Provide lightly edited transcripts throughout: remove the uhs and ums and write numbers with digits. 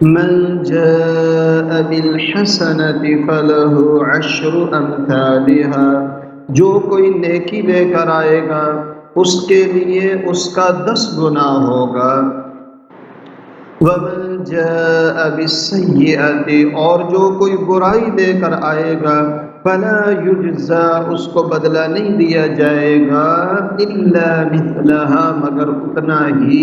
من جاء بالحسنة فله عشر امثالها، جو کوئی نیکی لے کر آئے گا اس کے لیے اس کا 10 گنا ہوگا۔ ومن جاء بالسیئۃ، اور جو کوئی برائی لے کر آئے گا فلا یجزا، اس کو بدلہ نہیں دیا جائے گا الا مثلها، مگر اتنا ہی،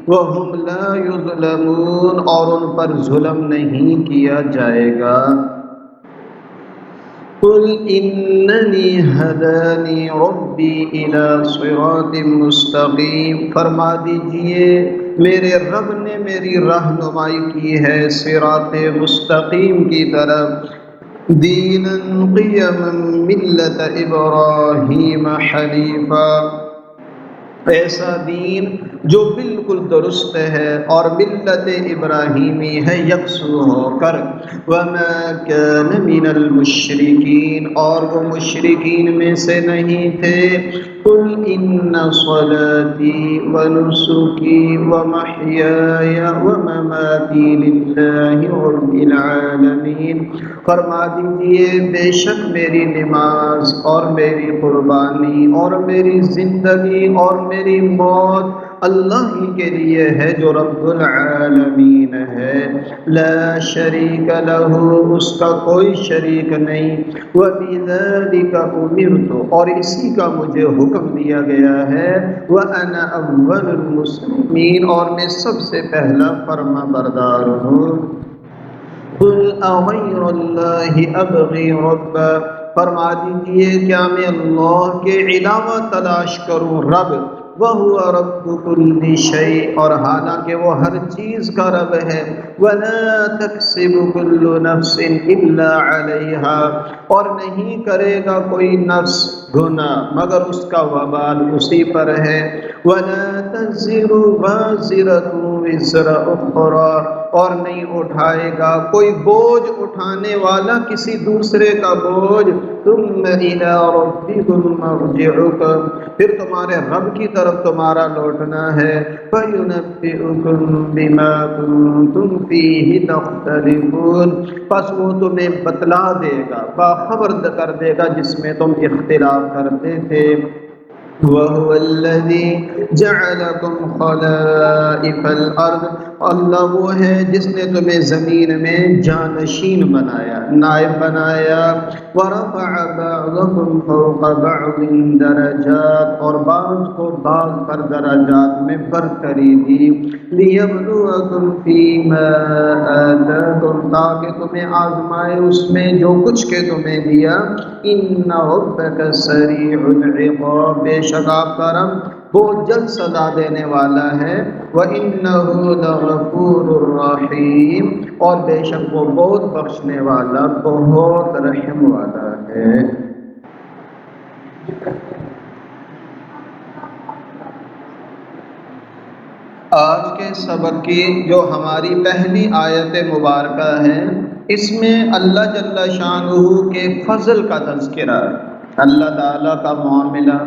وهم لا یظلمون، اور ان پر ظلم نہیں کیا جائے گا۔ قل اننی ہدانی ربی الی صراط مستقیم، فرما دیجئے میرے رب نے میری رہنمائی کی ہے صراط مستقیم کی طرف، دینا قیما ملت ابراہیم حنیفا، ایسا دین جو بالکل درست ہے اور ملت ابراہیمی ہے یکسو ہو کر، وما کان من المشرکین، اور وہ مشرکین میں سے نہیں تھے۔ قل ان صلاتی ونسکی ومحیای ومماتی للہ رب العالمین، فرما دیجئے بے شک میری نماز اور میری قربانی اور میری زندگی اور میری موت اللہ ہی کے لیے ہے جو رب العالمین ہے، لا شریک لہ، اس کا کوئی شریک نہیں، وبذلک امرت، اور اسی کا مجھے حکم دیا گیا ہے، وانا اول المسلمین، اور میں سب سے پہلا فرما بردار ہوں۔ قل اغیر اللہ ابغی ربا، فرما دیجئے کیا میں اللہ کے علاوہ تلاش کروں رب، وہو رب کل شیء، اور حالانکہ وہ ہر چیز کا رب ہے، ولا تکسب کل نفس الا علیہا، اور نہیں کرے گا کوئی نفس گناہ مگر اس کا وبال اسی پر ہے، ولا تزر وازرۃ وزر اخری، اور نہیں اٹھائے گا کوئی بوجھ اٹھانے والا کسی دوسرے کا بوجھ، ثم الی ربکم مرجعکم، پھر تمہارے رب کی طرف تمہارا لوٹنا ہے، فینبئکم بما کنتم فیہ تختلفون، پس وہ تمہیں بتلا دے گا، باخبر کر دے گا جس میں تم اختلاف کرتے تھے۔ وَهُوَ الَّذِي جَعَلَكُمْ خَلَائِفَ الْأَرْضِ، اللہ وہ ہے جس نے تمہیں زمین میں جانشین بنایا، نائب بنایا، وَرَفَعَ بَعْضَكُمْ فَوْقَ بَعْضٍ دَرَجَاتٍ، اور بعض کو بعض پر درجات میں برتری دی، لِيَبْلُوَكُمْ فِي مَا آتَاكُمْ، تاکہ تمہیں آزمائے اس میں جو کچھ کے تمہیں دیا، إِنَّ رَبَّكَ سَرِيعُ الْعِقَابِ، بے شک آپ کا رب بہت جلد سزا دینے والا ہے، وَإِنَّهُ لَغَفُورٌ رَحِيمٌ، اور بے شک وہ بہت بخشنے والا بہت رحم والا ہے۔ آج کے سبق کی جو ہماری پہلی آیت مبارکہ ہے، اس میں اللہ جل شانہ کے فضل کا تذکرہ ہے، اللہ تعالیٰ کا معاملہ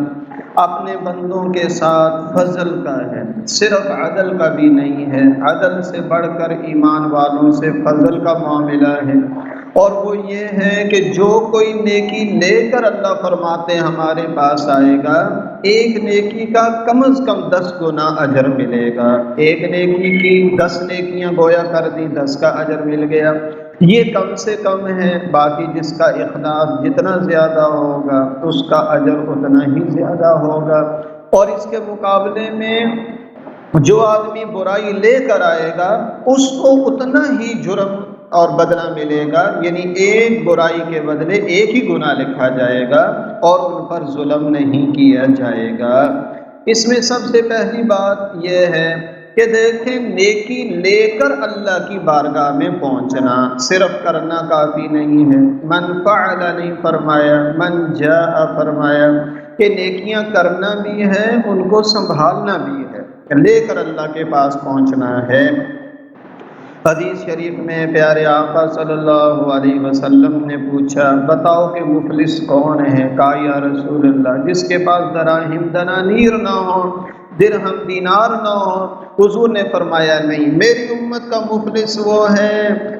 اپنے بندوں کے ساتھ فضل کا ہے، صرف عدل کا بھی نہیں ہے، عدل سے بڑھ کر ایمان والوں سے فضل کا معاملہ ہے، اور وہ یہ ہے کہ جو کوئی نیکی لے کر اللہ فرماتے ہمارے پاس آئے گا، ایک نیکی کا کم از کم 10 گنا اجر ملے گا، ایک نیکی کی 10 نیکیاں گویا کر دی 10 کا اجر مل گیا، یہ کم سے کم ہے، باقی جس کا اخلاص جتنا زیادہ ہوگا اس کا اجر اتنا ہی زیادہ ہوگا، اور اس کے مقابلے میں جو آدمی برائی لے کر آئے گا اس کو اتنا ہی جرم اور بدلہ ملے گا، یعنی ایک برائی کے بدلے ایک ہی گناہ لکھا جائے گا اور ان پر ظلم نہیں کیا جائے گا۔ اس میں سب سے پہلی بات یہ ہے کہ دیکھیں نیکی لے کر اللہ کی بارگاہ میں پہنچنا، صرف کرنا کافی نہیں ہے، من فعل نہیں فرمایا، من جاء فرمایا کہ نیکیاں کرنا بھی ہے ان کو سنبھالنا بھی ہے، لے کر اللہ کے پاس پہنچنا ہے۔ حدیث شریف میں پیارے آقا صلی اللہ علیہ وسلم نے پوچھا بتاؤ کہ مفلس کون ہے؟ کہا یا رسول اللہ جس کے پاس دراہم دنانیر نہ ہو، درہم دینار نہ ہو، حضور نے فرمایا نہیں، میری امت کا مفلس وہ ہے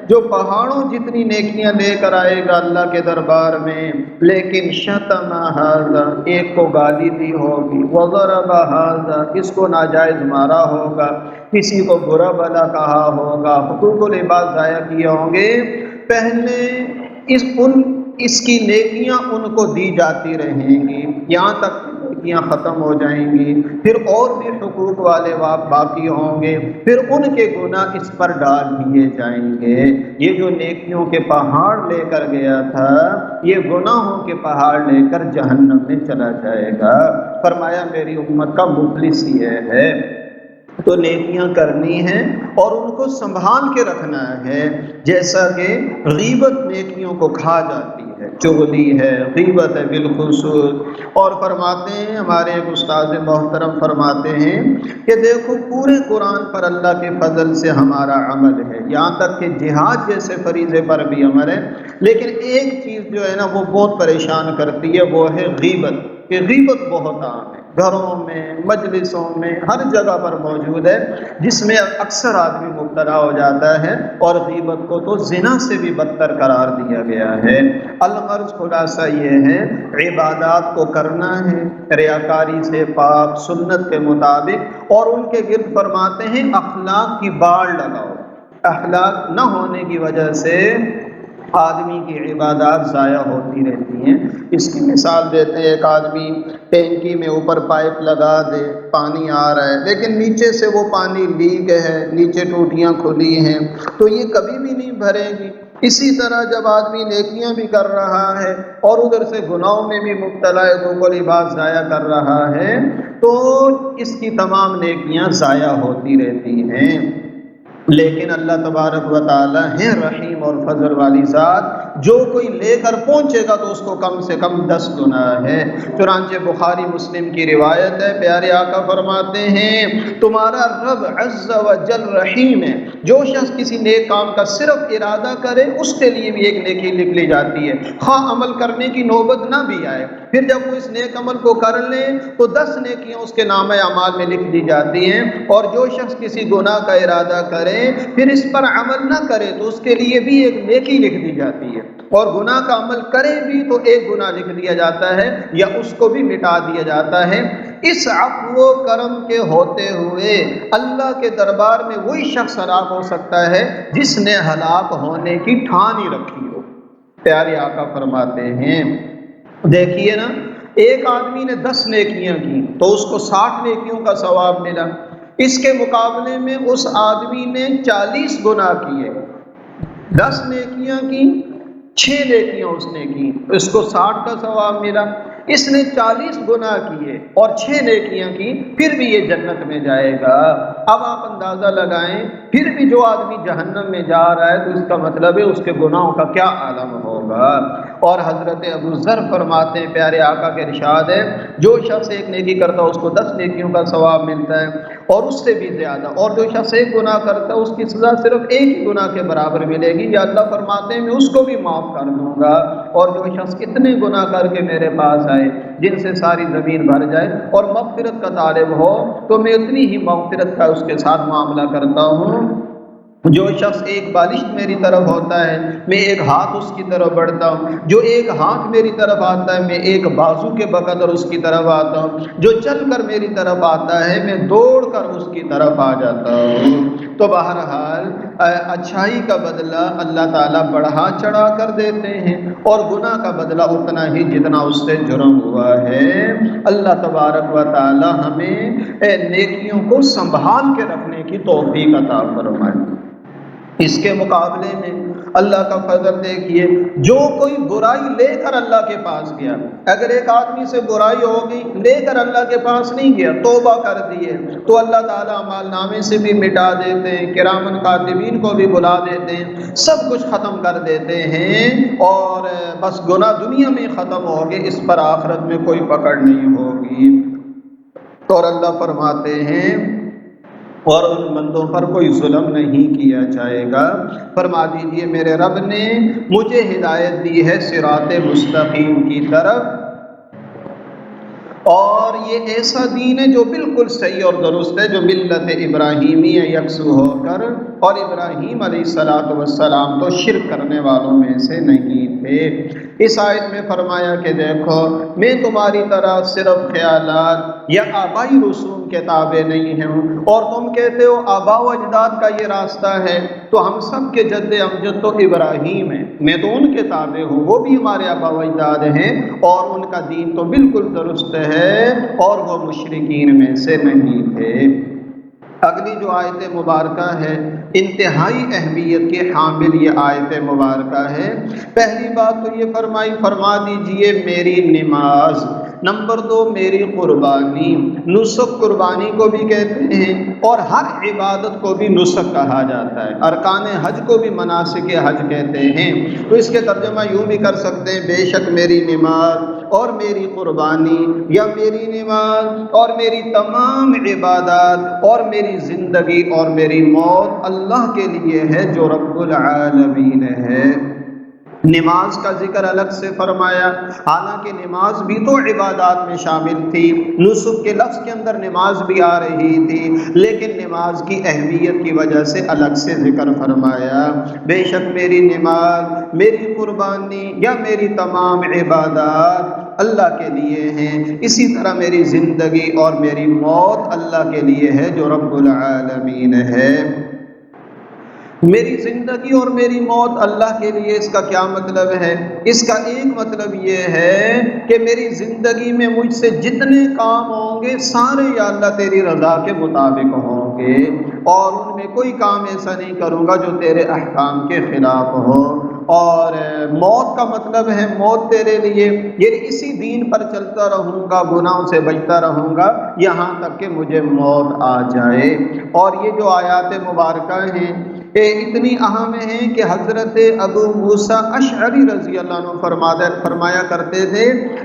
جو پہاڑوں جتنی نیکیاں لے کر آئے گا اللہ کے دربار میں، لیکن شتم ھذا، ایک کو گالی دی ہوگی، وضرب ھذا، اس کو ناجائز مارا ہوگا، کسی کو برا بھلا کہا ہوگا، حقوق العباد ضائع کیے ہوں گے، پہلے اس کی نیکیاں ان کو دی جاتی رہیں گی یہاں تک نیکیاں ختم ہو جائیں گی، پھر اور بھی حقوق والے باقی ہوں گے، پھر ان کے گناہ اس پر ڈال دیے جائیں گے۔ یہ جو نیکیوں کے پہاڑ لے کر گیا تھا، یہ گناہوں کے پہاڑ لے کر جہنم میں چلا جائے گا۔ فرمایا میری امت کا مفلس یہ ہے۔ تو نیکیاں کرنی ہیں اور ان کو سنبھال کے رکھنا ہے، جیسا کہ غیبت نیکیوں کو کھا جاتی ہے، چغلی ہے، غیبت ہے بالخصوص۔ اور فرماتے ہیں ہمارے ایک استاد محترم فرماتے ہیں کہ دیکھو پورے قرآن پر اللہ کے فضل سے ہمارا عمل ہے، یہاں تک کہ جہاد جیسے فریضے پر بھی عمل ہے، لیکن ایک چیز جو ہے نا وہ بہت پریشان کرتی ہے، وہ ہے غیبت، کہ غیبت بہت عام ہے، گھروں میں، مجلسوں میں، ہر جگہ پر موجود ہے، جس میں اکثر آدمی مبتلا ہو جاتا ہے، اور غیبت کو تو زنا سے بھی بدتر قرار دیا گیا ہے۔ الغرض خلاصہ یہ ہے، عبادات کو کرنا ہے ریاکاری سے پاک، سنت کے مطابق، اور ان کے گرد فرماتے ہیں اخلاق کی باڑ لگاؤ۔ اخلاق نہ ہونے کی وجہ سے آدمی کی عبادات ضائع ہوتی رہتی ہیں۔ اس کی مثال دیتے ہیں، ایک آدمی ٹینکی میں اوپر پائپ لگا دے، پانی آ رہا ہے لیکن نیچے سے وہ پانی لیک ہے، نیچے ٹوٹیاں کھلی ہیں، تو یہ کبھی بھی نہیں بھرے گی۔ اسی طرح جب آدمی نیکیاں بھی کر رہا ہے اور ادھر سے گناہوں میں بھی مبتلا ہے، تو کوئی بات ضائع کر رہا ہے، تو اس کی تمام نیکیاں ضائع ہوتی رہتی ہیں۔ لیکن اللہ تبارک و تعالی ہے رحیم اور فضل والی ذات، جو کوئی لے کر پہنچے گا تو اس کو کم سے کم 10 گنا ہے۔ چنانچہ بخاری مسلم کی روایت ہے، پیارے آقا فرماتے ہیں تمہارا رب عز و جل رحیم ہے، جو شخص کسی نیک کام کا صرف ارادہ کرے اس کے لیے بھی ایک نیکی لکھ لی جاتی ہے، خواہ عمل کرنے کی نوبت نہ بھی آئے، پھر جب وہ اس نیک عمل کو کر لے تو 10 نیکیاں اس کے نامہ اعمال میں لکھ دی جاتی ہیں، اور جو شخص کسی گناہ کا ارادہ کرے پھر اس پر عمل نہ کرے تو اس کے لیے بھی ایک نیکی لکھ دی جاتی ہے، اور گناہ کا عمل کرے بھی تو ایک گناہ لکھ دیا جاتا ہے یا اس کو بھی مٹا دیا جاتا ہے۔ اس عفو و کرم کے ہوتے ہوئے اللہ کے دربار میں وہی شخص ہلاک ہو سکتا ہے جس نے ہلاک ہونے کی ٹھان ہی رکھی ہو۔ پیارے آقا فرماتے ہیں دیکھیے نا، ایک آدمی نے 10 نیکیاں کی تو اس کو 60 نیکیوں کا ثواب ملا، اس کے مقابلے میں اس آدمی نے 40 گناہ کیے، 10 نیکیاں کی، 6 نیکیاں اس نے کی، اس کو 60 کا ثواب ملا، اس نے 40 گناہ کیے اور 6 نیکیاں کی، پھر بھی یہ جنت میں جائے گا۔ اب آپ اندازہ لگائیں، پھر بھی جو آدمی جہنم میں جا رہا ہے تو اس کا مطلب ہے اس کے گناہوں کا کیا عالم ہوگا۔ اور حضرت ابو ذر فرماتے ہیں، پیارے آقا کے ارشاد ہے، جو شخص ایک نیکی کرتا ہے اس کو 10 نیکیوں کا ثواب ملتا ہے اور اس سے بھی زیادہ، اور جو شخص ایک گناہ کرتا ہے اس کی سزا صرف ایک ہی گناہ کے برابر ملے گی، یا اللہ فرماتے ہیں میں اس کو بھی معاف کر دوں گا۔ اور جو شخص اتنے گناہ کر کے میرے پاس آئے جن سے ساری زمین بھر جائے اور مغفرت کا طالب ہو تو میں اتنی ہی مغفرت کا اس کے ساتھ معاملہ کرتا ہوں۔ جو شخص ایک بالشت میری طرف ہوتا ہے میں ایک ہاتھ اس کی طرف بڑھتا ہوں، جو ایک ہاتھ میری طرف آتا ہے میں ایک بازو کے بقدر اس کی طرف آتا ہوں، جو چل کر میری طرف آتا ہے میں دوڑ کر اس کی طرف آ جاتا ہوں۔ تو بہرحال اچھائی کا بدلہ اللہ تعالیٰ بڑھا چڑھا کر دیتے ہیں، اور گناہ کا بدلہ اتنا ہی جتنا اس سے جرم ہوا ہے۔ اللہ تبارک و تعالیٰ ہمیں نیکیوں کو سنبھال کے رکھنے کی توفیق عطا فرمائے۔ اس کے مقابلے میں اللہ کا فضل دیکھیے، جو کوئی برائی لے کر اللہ کے پاس گیا، اگر ایک آدمی سے برائی ہوگی لے کر اللہ کے پاس نہیں گیا، توبہ کر دیے، تو اللہ تعالیٰ اعمال نامے سے بھی مٹا دیتے ہیں، کرامن کاتبین کو بھی بلا دیتے ہیں، سب کچھ ختم کر دیتے ہیں، اور بس گناہ دنیا میں ختم ہوگے، اس پر آخرت میں کوئی پکڑ نہیں ہوگی۔ اور اللہ فرماتے ہیں اور ان بندوں پر کوئی ظلم نہیں کیا جائے گا۔ فرما دیجئے میرے رب نے مجھے ہدایت دی ہے صراط مستقیم کی طرف، اور یہ ایسا دین ہے جو بالکل صحیح اور درست ہے، جو ملت ابراہیمی ہے یکسو ہو کر، اور ابراہیم علیہ السلام تو شرک کرنے والوں میں سے نہیں تھے۔ اس آیت میں فرمایا کہ دیکھو میں تمہاری طرح صرف خیالات یا آبائی رسوم کے تابع نہیں ہوں، اور تم کہتے ہو آبا و اجداد کا یہ راستہ ہے، تو ہم سب کے جد امجد تو ابراہیم ہے، میں تو ان کے تابع ہوں، وہ بھی ہمارے آبا و اجداد ہیں، اور ان کا دین تو بالکل درست ہے، اور وہ مشرکین میں سے نہیں تھے۔ اگلی جو آیت مبارکہ ہے انتہائی اہمیت کے حامل یہ آیت مبارکہ ہے۔ پہلی بات تو یہ فرما دیجئے میری نماز، نمبر 2 میری قربانی، نسک قربانی کو بھی کہتے ہیں، اور ہر عبادت کو بھی نسک کہا جاتا ہے، ارکان حج کو بھی مناسک حج کہتے ہیں۔ تو اس کے ترجمہ یوں بھی کر سکتے ہیں، بے شک میری نماز اور میری قربانی، یا میری نماز اور میری تمام عبادات اور میری زندگی اور میری موت اللہ کے لیے ہے جو رب العالمین ہے۔ نماز کا ذکر الگ سے فرمایا، حالانکہ نماز بھی تو عبادات میں شامل تھی، نسک کے لفظ کے اندر نماز بھی آ رہی تھی، لیکن نماز کی اہمیت کی وجہ سے الگ سے ذکر فرمایا۔ بے شک میری نماز، میری قربانی یا میری تمام عبادات اللہ کے لیے ہیں، اسی طرح میری زندگی اور میری موت اللہ کے لیے ہے جو رب العالمین ہے۔ میری زندگی اور میری موت اللہ کے لیے، اس کا کیا مطلب ہے؟ اس کا ایک مطلب یہ ہے کہ میری زندگی میں مجھ سے جتنے کام ہوں گے سارے یا اللہ تیری رضا کے مطابق ہوں گے، اور ان میں کوئی کام ایسا نہیں کروں گا جو تیرے احکام کے خلاف ہو۔ اور موت کا مطلب ہے موت تیرے لیے، یعنی اسی دین پر چلتا رہوں گا، گناہوں سے بچتا رہوں گا یہاں تک کہ مجھے موت آ جائے۔ اور یہ جو آیات مبارکہ ہیں اتنی اہم ہیں کہ حضرت ابو موسیٰ اشعری رضی اللہ عنہ فرمایا کرتے تھے،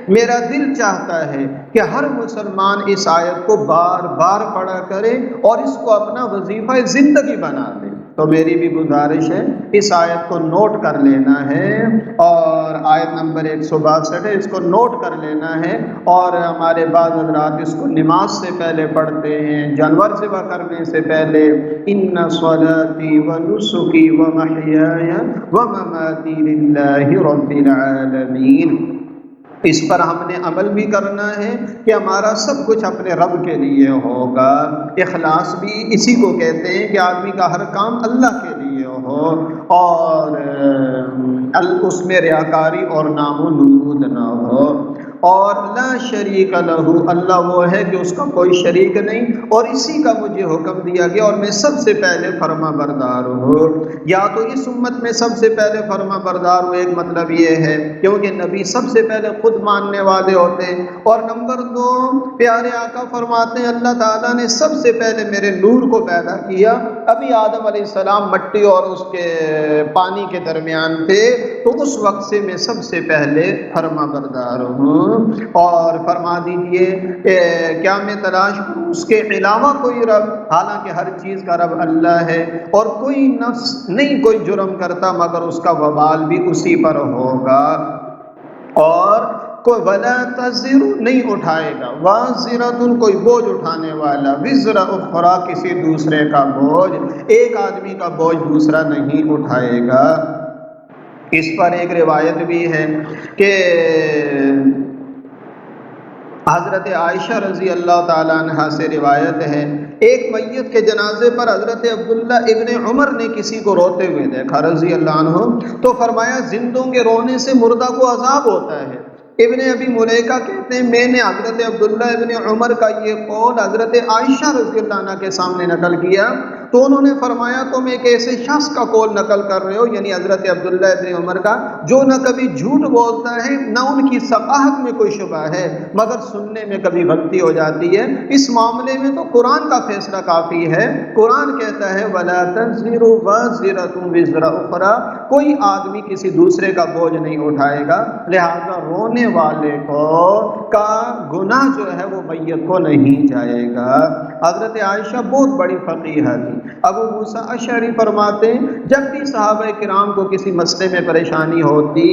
میرا دل چاہتا ہے کہ ہر مسلمان اس آیت کو بار بار پڑھا کرے اور اس کو اپنا وظیفہ زندگی بنا لے۔ تو میری بھی گزارش ہے اس آیت کو نوٹ کر لینا ہے، اور آیت نمبر 162 ہے، اس کو نوٹ کر لینا ہے، اور ہمارے بعض حضرات اس کو نماز سے پہلے پڑھتے ہیں، جانور ذبح کرنے سے پہلے، ان صلاتی ونسکی ومحیای ومماتی للہ رب العالمین۔ اس پر ہم نے عمل بھی کرنا ہے کہ ہمارا سب کچھ اپنے رب کے لیے ہوگا۔ اخلاص بھی اسی کو کہتے ہیں کہ آدمی کا ہر کام اللہ کے لیے ہو، اور اس میں ریاکاری اور نام و نمود نہ ہو۔ اور لا شریک لہ، اللہ وہ ہے کہ اس کا کوئی شریک نہیں، اور اسی کا مجھے حکم دیا گیا اور میں سب سے پہلے فرما بردار ہوں۔ یا تو اس امت میں سب سے پہلے فرما بردار ہوں، ایک مطلب یہ ہے کیونکہ نبی سب سے پہلے خود ماننے والے ہوتے ہیں، اور نمبر 2 پیارے آقا فرماتے ہیں اللہ تعالیٰ نے سب سے پہلے میرے نور کو پیدا کیا، ابھی آدم علیہ السلام مٹی اور اس کے پانی کے درمیان تھے، تو اس وقت سے میں سب سے پہلے فرما بردار ہوں۔ اور فرما دیجئے کیا میں تلاش کروں اس کے علاوہ کوئی رب؟ حالانکہ ہر چیز کا رب اللہ ہے، اور کوئی نفس نہیں کوئی جرم کرتا مگر اس کا وبال بھی اسی پر ہوگا، اور کوئی ولا تزر نہیں اٹھائے گا، وازرۃ کوئی بوجھ اٹھانے والا، وزر اخرى کسی دوسرے کا بوجھ، ایک آدمی کا بوجھ دوسرا نہیں اٹھائے گا۔ اس پر ایک روایت بھی ہے کہ حضرت عائشہ رضی اللہ تعالیٰ عنہ سے روایت ہے، ایک میت کے جنازے پر حضرت عبداللہ ابن عمر نے کسی کو روتے ہوئے دیکھا رضی اللہ عنہ، تو فرمایا زندوں کے رونے سے مردہ کو عذاب ہوتا ہے۔ ابن ابی ملیکہ کہتے ہیں میں نے حضرت عبداللہ ابن عمر کا یہ قول حضرت عائشہ رضی اللہ عنہ کے سامنے نقل کیا، تو انہوں نے فرمایا تم ایک ایسے شخص کا قول نقل کر رہے ہو، یعنی حضرت عبداللہ ابن عمر کا، جو نہ کبھی جھوٹ بولتا ہے نہ ان کی ثقافت میں کوئی شبہ ہے، مگر سننے میں کبھی غلطی ہو جاتی ہے۔ اس معاملے میں تو قرآن کا فیصلہ کافی ہے، قرآن کہتا ہے وَلَا تَزِرُ وَازِرَةٌ وِزْرَ أُخْرَىٰ، کوئی آدمی کسی دوسرے کا بوجھ نہیں اٹھائے گا، لہذا رونے والے کو کا گناہ جو ہے وہ میت کو نہیں جائے گا۔ حضرت عائشہ بہت بڑی فقیہہ تھی، ابو موسیٰ اشعری فرماتے ہیں جب بھی صحابہ کرام کو کسی مسئلے میں پریشانی ہوتی،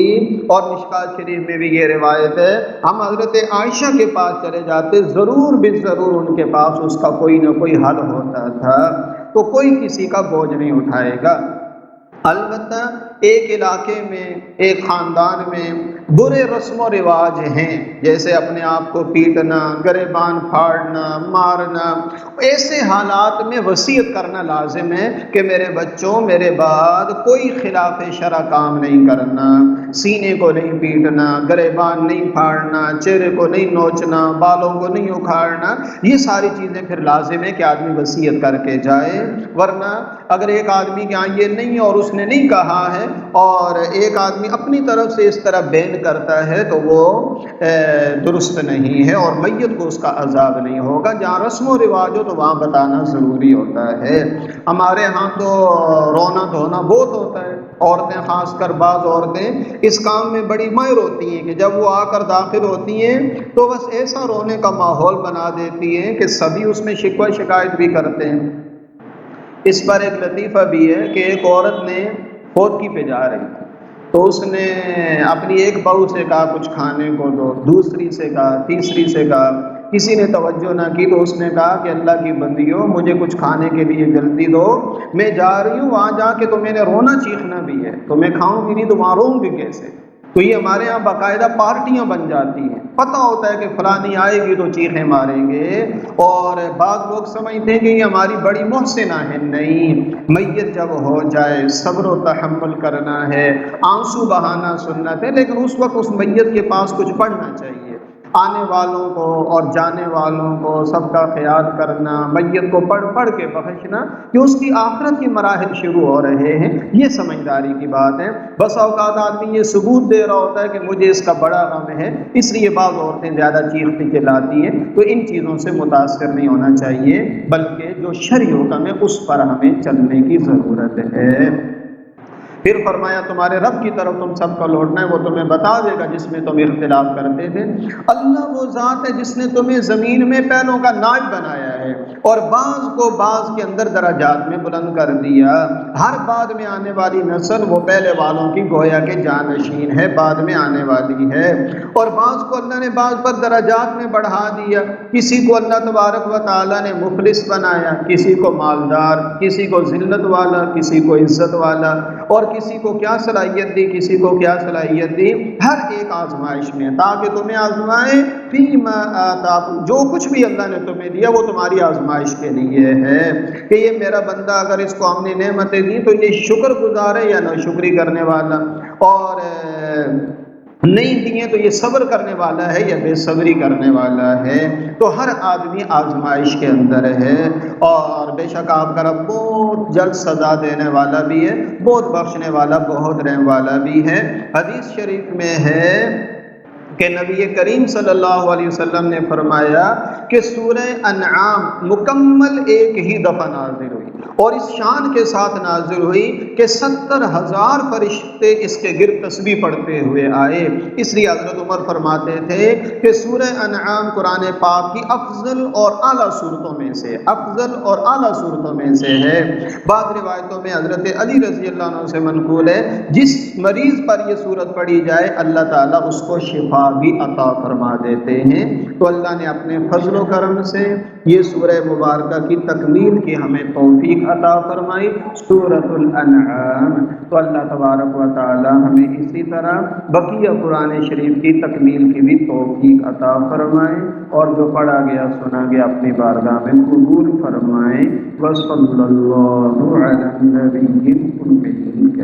اور مشکوٰۃ شریف میں بھی یہ روایت ہے، ہم حضرت عائشہ کے پاس چلے جاتے، ضرور بھی ضرور ان کے پاس اس کا کوئی نہ کوئی حل ہوتا تھا، تو کوئی کسی کا بوجھ نہیں اٹھائے گا۔ البتہ ایک علاقے میں، ایک خاندان میں برے رسم و رواج ہیں، جیسے اپنے آپ کو پیٹنا، گریبان پھاڑنا، مارنا، ایسے حالات میں وصیت کرنا لازم ہے کہ میرے بچوں میرے بعد کوئی خلاف شرع کام نہیں کرنا، سینے کو نہیں پیٹنا، گریبان نہیں پھاڑنا، چہرے کو نہیں نوچنا، بالوں کو نہیں اکھاڑنا، یہ ساری چیزیں پھر لازم ہے کہ آدمی وصیت کر کے جائے، ورنہ اگر ایک آدمی کے ہاں یہ نہیں اور اس نے نہیں کہا ہے اور ایک آدمی اپنی طرف سے اس طرح بین کرتا ہے تو وہ درست نہیں ہے، اور میت کو اس کا عذاب نہیں ہوگا۔ جہاں رسم و رواج ہو تو وہاں بتانا ضروری ہوتا ہے۔ ہمارے ہاں تو رونا دھونا بہت ہوتا ہے، عورتیں خاص کر بعض عورتیں اس کام میں بڑی ماہر ہوتی ہیں کہ جب وہ آ کر داخل ہوتی ہیں تو بس ایسا رونے کا ماحول بنا دیتی ہیں کہ سبھی اس میں شکوہ شکایت بھی کرتے ہیں۔ اس پر ایک لطیفہ بھی ہے کہ ایک عورت نے فوتگی پہ جا رہی تھی، تو اس نے اپنی ایک بہو سے کہا کچھ کھانے کو دو، دوسری سے کہا، تیسری سے کہا، کسی نے توجہ نہ کی تو اس نے کہا کہ اللہ کی بندیوں مجھے کچھ کھانے کے لیے جلدی دو، میں جا رہی ہوں، وہاں جا کے تو میں نے رونا چیخنا بھی ہے، تو میں کھاؤں گی نہیں تو وہاں روؤں گی کیسے؟ تو یہ ہمارے ہاں باقاعدہ پارٹیاں بن جاتی ہیں، پتہ ہوتا ہے کہ فلانی آئے گی تو چیخیں ماریں گے، اور بعض لوگ سمجھتے ہیں کہ یہ ہماری بڑی محسنہ ہے۔ نہیں، میت جب ہو جائے صبر و تحمل کرنا ہے، آنسو بہانا سنت ہے، لیکن اس وقت اس میت کے پاس کچھ پڑھنا چاہیے، آنے والوں کو اور جانے والوں کو سب کا خیال کرنا، میت کو پڑھ پڑھ کے بخشنا کہ اس کی آخرت کے مراحل شروع ہو رہے ہیں، یہ سمجھداری کی بات ہے۔ بس اوقات آدمی یہ ثبوت دے رہا ہوتا ہے کہ مجھے اس کا بڑا غم ہے، اس لیے بعض عورتیں زیادہ چیختی چلاتی ہیں، تو ان چیزوں سے متاثر نہیں ہونا چاہیے، بلکہ جو شرعی حکم ہے اس پر ہمیں چلنے کی ضرورت ہے۔ پھر فرمایا تمہارے رب کی طرف تم سب کو لوٹنا ہے، وہ تمہیں بتا دے گا جس میں تم اختلاف کرتے تھے۔ اللہ وہ ذات ہے جس نے تمہیں زمین میں پیروں کا نائب بنایا ہے اور بعض کو بعض کے اندر درجات میں بلند کر دیا۔ ہر بعد میں آنے والی نسل وہ پہلے والوں کی گویا کے جانشین ہے، بعد میں آنے والی ہے، اور بعض کو اللہ نے بعض پر درجات میں بڑھا دیا۔ کسی کو اللہ تبارک و تعالیٰ نے مفلس بنایا، کسی کو مالدار، کسی کو ذلت والا، کسی کو عزت والا، اور کسی کو کیا صلاحیت دی، کسی کو کیا صلاحیت دی، ہر ایک آزمائش میں، تاکہ تمہیں آزمائے فیما آتاکم، جو کچھ بھی اللہ نے تمہیں دیا وہ تمہاری آزمائش کے لیے ہے، کہ یہ میرا بندہ اگر اس کو ہم نے نعمتیں دی تو یہ شکر گزار ہے یا ناشکری کرنے والا، اور نہیں دیے تو یہ صبر کرنے والا ہے یا بے صبری کرنے والا ہے۔ تو ہر آدمی آزمائش کے اندر ہے، اور بے شک آپ کا رب بہت جلد سزا دینے والا بھی ہے، بہت بخشنے والا، بہت رحم والا بھی ہے۔ حدیث شریف میں ہے کہ نبی کریم صلی اللہ علیہ وسلم نے فرمایا کہ سورہ انعام مکمل ایک ہی دفعہ نازل ہوئی، اور اس شان کے ساتھ نازل ہوئی کہ 70,000 فرشتے اس کے گرد تسبیح پڑھتے ہوئے آئے۔ اس لیے حضرت عمر فرماتے تھے کہ سورہ انعام قرآن پاک کی افضل اور اعلیٰ صورتوں میں سے، افضل اور اعلیٰ صورتوں میں سے ہے۔ بعض روایتوں میں حضرت علی رضی اللہ عنہ سے منقول ہے جس مریض پر یہ صورت پڑھی جائے اللہ تعالیٰ اس کو شفا بھی عطا فرما دیتے ہیں۔ تو اللہ نے اپنے فضل و کرم سے یہ سورہ مبارکہ کی تکمیل کی ہمیں توفیق عطا فرمائی، سورۃ الانعام۔ تو اللہ تبارک و تعالی ہمیں اسی طرح بقیہ قرآن شریف کی تکمیل کی بھی توفیق عطا فرمائے، اور جو پڑھا گیا سنا گیا اپنی بارگاہ میں قبول فرمائے۔ وصلی اللہ علی النبی الامین۔